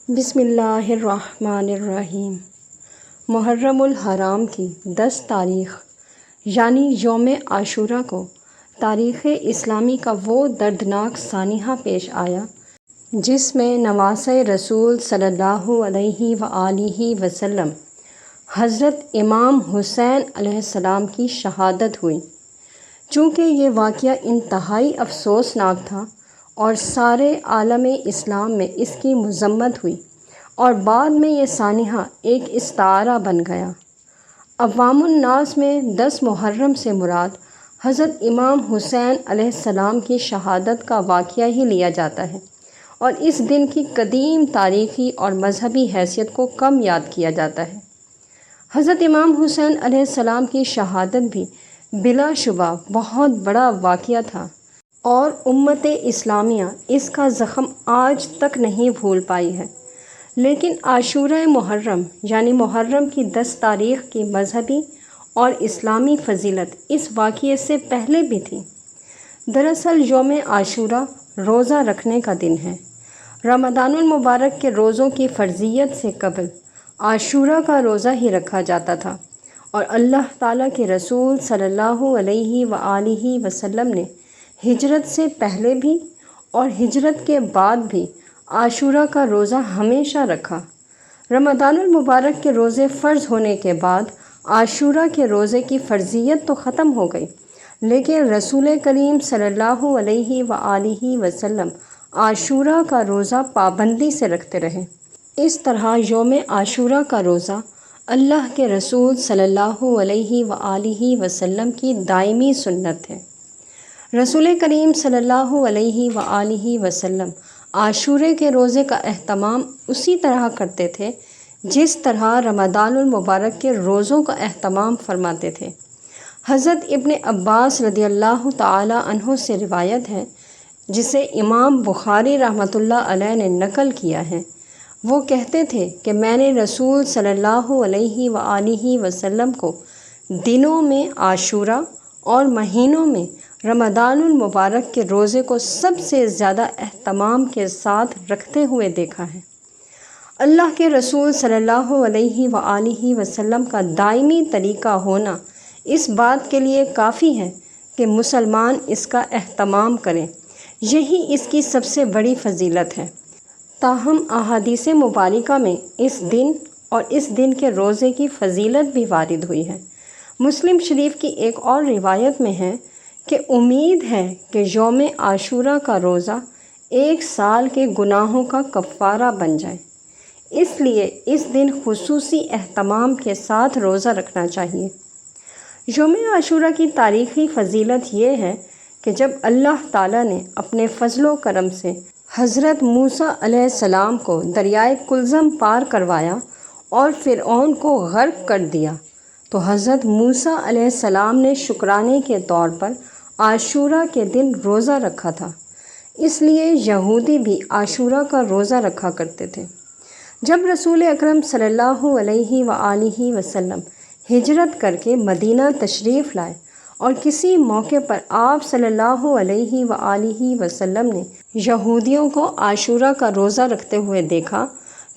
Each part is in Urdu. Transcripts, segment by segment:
بسم اللہ الرحمن الرحیم۔ محرم الحرام کی 10 تاریخ یعنی یوم عاشورہ کو تاریخ اسلامی کا وہ دردناک سانحہ پیش آیا جس میں نواسۂ رسول صلی اللہ علیہ وآلہ وسلم حضرت امام حسین علیہ السلام کی شہادت ہوئی۔ چونکہ یہ واقعہ انتہائی افسوسناک تھا اور سارے عالم اسلام میں اس کی مذمت ہوئی اور بعد میں یہ سانحہ ایک استعارہ بن گیا۔ عوام الناس میں 10 محرم سے مراد حضرت امام حسین علیہ السلام کی شہادت کا واقعہ ہی لیا جاتا ہے اور اس دن کی قدیم تاریخی اور مذہبی حیثیت کو کم یاد کیا جاتا ہے۔ حضرت امام حسین علیہ السلام کی شہادت بھی بلا شبہ بہت بڑا واقعہ تھا اور امت اسلامیہ اس کا زخم آج تک نہیں بھول پائی ہے، لیکن عاشورہ محرم یعنی محرم کی 10 تاریخ کی مذہبی اور اسلامی فضیلت اس واقعے سے پہلے بھی تھی۔ دراصل یوم عاشورہ روزہ رکھنے کا دن ہے۔ رمضان المبارک کے روزوں کی فرضیت سے قبل عاشورہ کا روزہ ہی رکھا جاتا تھا اور اللہ تعالیٰ کے رسول صلی اللہ علیہ وآلہ وسلم نے ہجرت سے پہلے بھی اور ہجرت کے بعد بھی عاشورہ کا روزہ ہمیشہ رکھا۔ رمضان المبارک کے روزے فرض ہونے کے بعد عاشورہ کے روزے کی فرضیت تو ختم ہو گئی، لیکن رسول کریم صلی اللہ علیہ وآلہ وسلم عاشورہ کا روزہ پابندی سے رکھتے رہے۔ اس طرح یوم عاشورہ کا روزہ اللہ کے رسول صلی اللہ علیہ وآلہ وسلم کی دائمی سنت ہے۔ رسول کریم صلی اللہ علیہ وآلہ وسلم عاشورے کے روزے کا اہتمام اسی طرح کرتے تھے جس طرح رمضان المبارک کے روزوں کا اہتمام فرماتے تھے۔ حضرت ابن عباس رضی اللہ تعالی عنہ سے روایت ہے جسے امام بخاری رحمۃ اللہ علیہ نے نقل کیا ہے۔ وہ کہتے تھے کہ میں نے رسول صلی اللہ علیہ وآلہ وسلم کو دنوں میں عاشورہ اور مہینوں میں رمضان المبارک کے روزے کو سب سے زیادہ اہتمام کے ساتھ رکھتے ہوئے دیکھا ہے۔ اللہ کے رسول صلی اللہ علیہ وآلہ وسلم کا دائمی طریقہ ہونا اس بات کے لیے کافی ہے کہ مسلمان اس کا اہتمام کریں، یہی اس کی سب سے بڑی فضیلت ہے۔ تاہم احادیث مبارکہ میں اس دن اور اس دن کے روزے کی فضیلت بھی وارد ہوئی ہے۔ مسلم شریف کی ایک اور روایت میں ہے کہ امید ہے کہ یوم عاشورہ کا روزہ 1 سال کے گناہوں کا کفارہ بن جائے، اس لیے اس دن خصوصی اہتمام کے ساتھ روزہ رکھنا چاہیے۔ یوم عاشورہ کی تاریخی فضیلت یہ ہے کہ جب اللہ تعالیٰ نے اپنے فضل و کرم سے حضرت موسیٰ علیہ السلام کو دریائے کلزم پار کروایا اور فرعون کو غرق کر دیا تو حضرت موسیٰ علیہ السلام نے شکرانے کے طور پر عاشورہ کے دن روزہ رکھا تھا، اس لیے یہودی بھی عاشورہ کا روزہ رکھا کرتے تھے۔ جب رسول اکرم صلی اللہ علیہ وآلہ وسلم ہجرت کر کے مدینہ تشریف لائے اور کسی موقع پر آپ صلی اللہ علیہ وآلہ وسلم نے یہودیوں کو عاشورہ کا روزہ رکھتے ہوئے دیکھا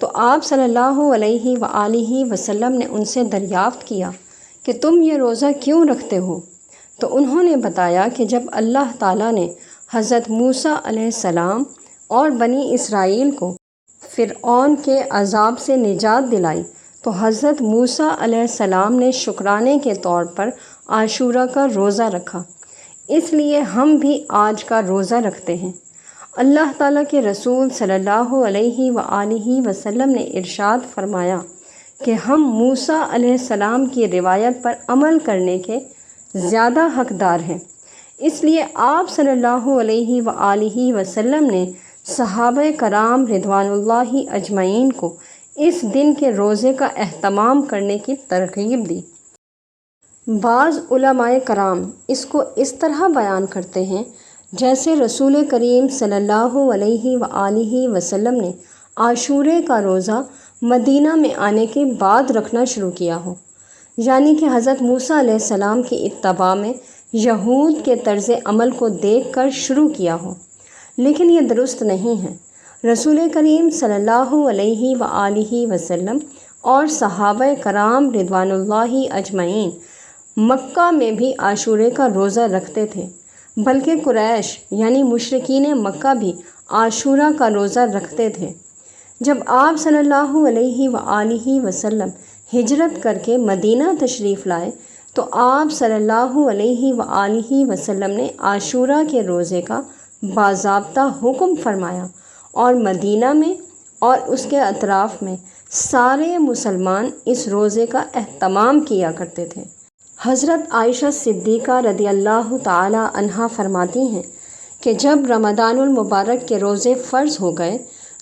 تو آپ صلی اللہ علیہ وآلہ وسلم نے ان سے دریافت کیا کہ تم یہ روزہ کیوں رکھتے ہو؟ تو انہوں نے بتایا کہ جب اللہ تعالیٰ نے حضرت موسیٰ علیہ السلام اور بنی اسرائیل کو فرعون کے عذاب سے نجات دلائی تو حضرت موسیٰ علیہ السلام نے شکرانے کے طور پر عاشورہ کا روزہ رکھا، اس لیے ہم بھی آج کا روزہ رکھتے ہیں۔ اللہ تعالیٰ کے رسول صلی اللہ علیہ وآلہ وسلم نے ارشاد فرمایا کہ ہم موسیٰ علیہ السلام کی روایت پر عمل کرنے کے زیادہ حقدار ہیں، اس لیے آپ صلی اللہ علیہ وآلہ وسلم نے صحابہ کرام رضوان اللہ اجمعین کو اس دن کے روزے کا اہتمام کرنے کی ترغیب دی۔ بعض علماء کرام اس کو اس طرح بیان کرتے ہیں جیسے رسول کریم صلی اللہ علیہ وآلہ وسلم نے عاشورے کا روزہ مدینہ میں آنے کے بعد رکھنا شروع کیا ہو، یعنی کہ حضرت موسیٰ علیہ السلام کی اتباع میں یہود کے طرز عمل کو دیکھ کر شروع کیا ہو، لیکن یہ درست نہیں ہے۔ رسول کریم صلی اللہ علیہ وآلہ وسلم اور صحابہ کرام رضوان اللہ اجمعین مکہ میں بھی عاشورے کا روزہ رکھتے تھے، بلکہ قریش یعنی مشرکین مکہ بھی عاشورہ کا روزہ رکھتے تھے۔ جب آپ صلی اللہ علیہ وآلہ وسلم ہجرت کر کے مدینہ تشریف لائے تو آپ صلی اللہ علیہ وآلہ وسلم نے عاشورہ کے روزے کا باضابطہ حکم فرمایا، اور مدینہ میں اور اس کے اطراف میں سارے مسلمان اس روزے کا اہتمام کیا کرتے تھے۔ حضرت عائشہ صدیقہ رضی اللہ تعالی عنہا فرماتی ہیں کہ جب رمضان المبارک کے روزے فرض ہو گئے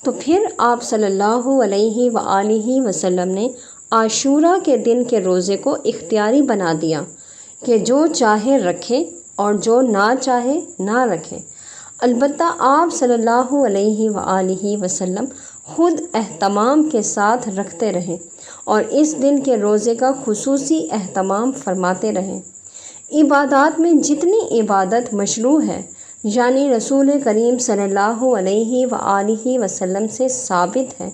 تو پھر آپ صلی اللہ علیہ وآلہ وسلم نے عاشورہ کے دن کے روزے کو اختیاری بنا دیا کہ جو چاہے رکھے اور جو نہ چاہے نہ رکھے۔ البتہ آپ صلی اللہ علیہ وآلہ وسلم خود اہتمام کے ساتھ رکھتے رہے اور اس دن کے روزے کا خصوصی اہتمام فرماتے رہے۔ عبادات میں جتنی عبادت مشروع ہے یعنی رسول کریم صلی اللہ علیہ وآلہ وسلم سے ثابت ہے،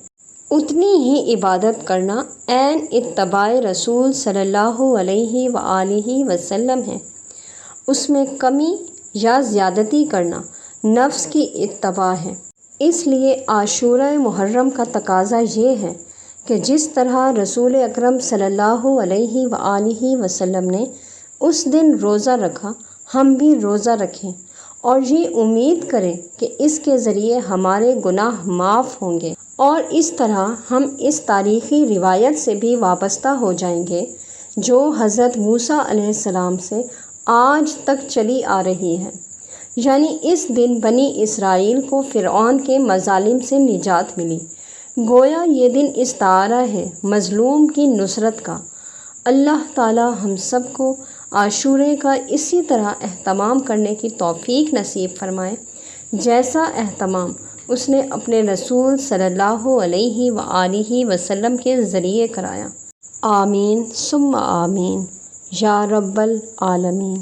اتنی ہی عبادت کرنا عین اتباع رسول صلی اللہ علیہ وآلہ وسلم ہے۔ اس میں کمی یا زیادتی کرنا نفس کی اتباع ہے۔ اس لیے عاشورہ محرم کا تقاضا یہ ہے کہ جس طرح رسول اکرم صلی اللہ علیہ وآلہ وسلم نے اس دن روزہ رکھا، ہم بھی روزہ رکھیں اور یہ امید کریں کہ اس کے ذریعے ہمارے گناہ معاف ہوں گے، اور اس طرح ہم اس تاریخی روایت سے بھی وابستہ ہو جائیں گے جو حضرت موسیٰ علیہ السلام سے آج تک چلی آ رہی ہے، یعنی اس دن بنی اسرائیل کو فرعون کے مظالم سے نجات ملی۔ گویا یہ دن استعارہ ہے مظلوم کی نصرت کا۔ اللہ تعالی ہم سب کو عاشورے کا اسی طرح اہتمام کرنے کی توفیق نصیب فرمائے جیسا اہتمام اس نے اپنے رسول صلی اللہ علیہ وآلہ وسلم کے ذریعے کرایا۔ آمین ثم آمین یا رب العالمین۔